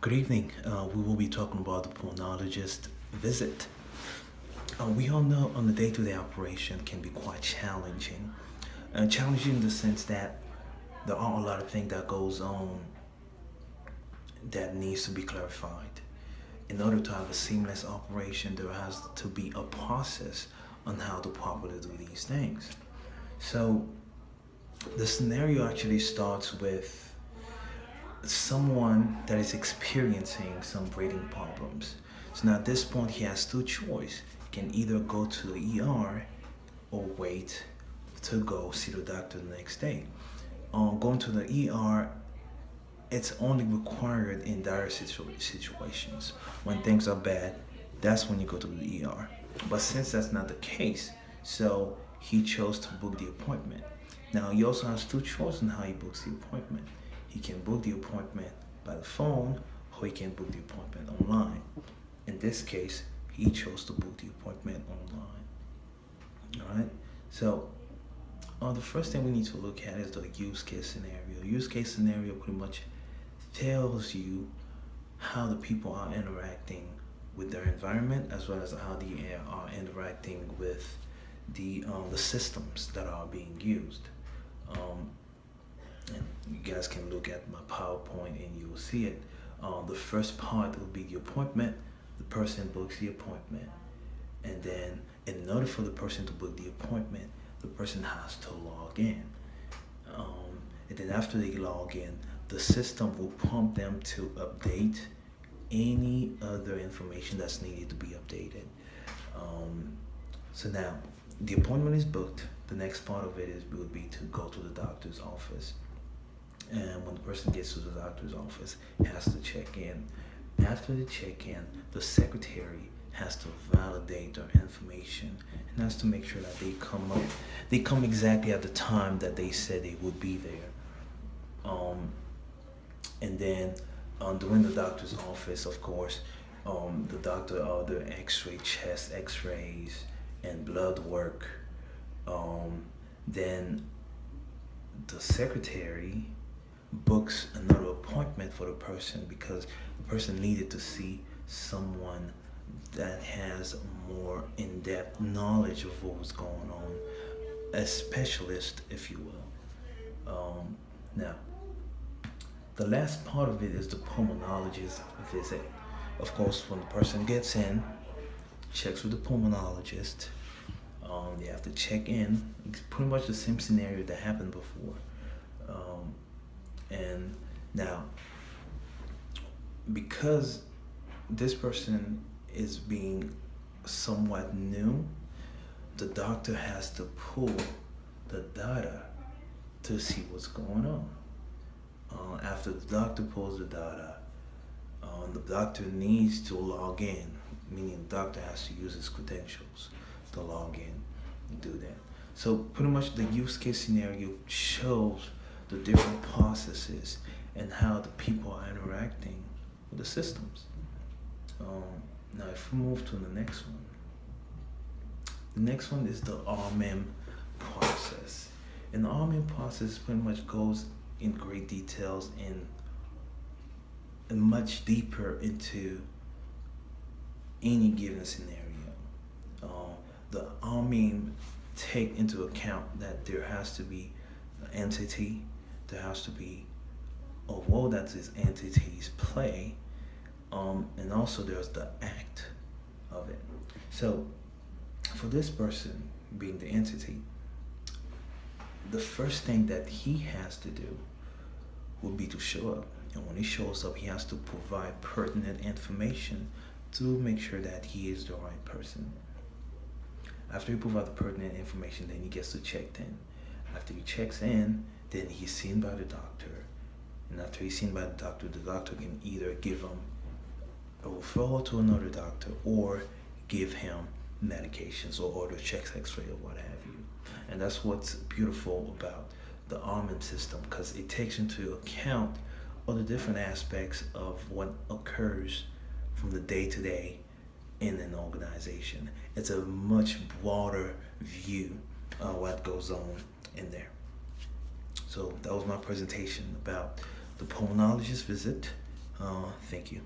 Good evening. We will be talking about the pulmonologist visit. We all know on the day-to-day operation can be quite challenging. Challenging in the sense that there are a lot of things that goes on that needs to be clarified. In order to have a seamless operation, there has to be a process on how to properly do these things. So the scenario actually starts with someone that is experiencing some breathing problems. So now at this point, he has two choices. He can either go to the ER or wait to go see the doctor the next day. Going to the ER, it's only required in dire situations. When things are bad, that's when you go to the ER. But since that's not the case, so he chose to book the appointment. Now he also has two choices on how he books the appointment. He can book the appointment by the phone, or he can book the appointment online. In this case, he chose to book the appointment online. All right. So, the first thing we need to look at is the use case scenario. Use case scenario pretty much tells you how the people are interacting with their environment, as well as how they are interacting with the systems that are being used. And you guys can look at my PowerPoint and you will see it. The first part will be the appointment. The person books the appointment. And then in order for the person to book the appointment, the person has to log in. And then after they log in, the system will prompt them to update any other information that's needed to be updated. So now the appointment is booked. The next part of it would be to go to the doctor's office. And when the person gets to the doctor's office, he has to check in. After the check-in, the secretary has to validate their information and has to make sure that they come exactly at the time that they said they would be there. And then during the doctor's office, of course, the doctor order X-ray, chest X-rays, and blood work. Then the secretary books another appointment for the person because the person needed to see someone that has more in-depth knowledge of what was going on, a specialist, if you will. Now, the last part of it is the pulmonologist visit. Of course, when the person gets in, checks with the pulmonologist, they have to check in. It's pretty much the same scenario that happened before. And now, because this person is being somewhat new, the doctor has to pull the data to see what's going on. After the doctor pulls the data, the doctor needs to log in, meaning the doctor has to use his credentials to log in and do that. So pretty much the use case scenario shows the different processes and how the people are interacting with the systems. Now if we move to the next one. The next one is the RMM process. And the RMM process pretty much goes in great details and much deeper into any given scenario. The RMM take into account that there has to be an entity, there has to be a role that these entities play, and also there's the act of it. So for this person being the entity, the first thing that he has to do would be to show up. And when he shows up, he has to provide pertinent information to make sure that he is the right person. After he provides the pertinent information, then he gets to check in. After he checks in, then he's seen by the doctor. And after he's seen by the doctor can either give him a referral to another doctor or give him medications or order checks, X-ray, or what have you. And that's what's beautiful about the RMM system, because it takes into account all the different aspects of what occurs from the day-to-day in an organization. It's a much broader view of what goes on in there. So that was my presentation about the pulmonologist visit, Thank you.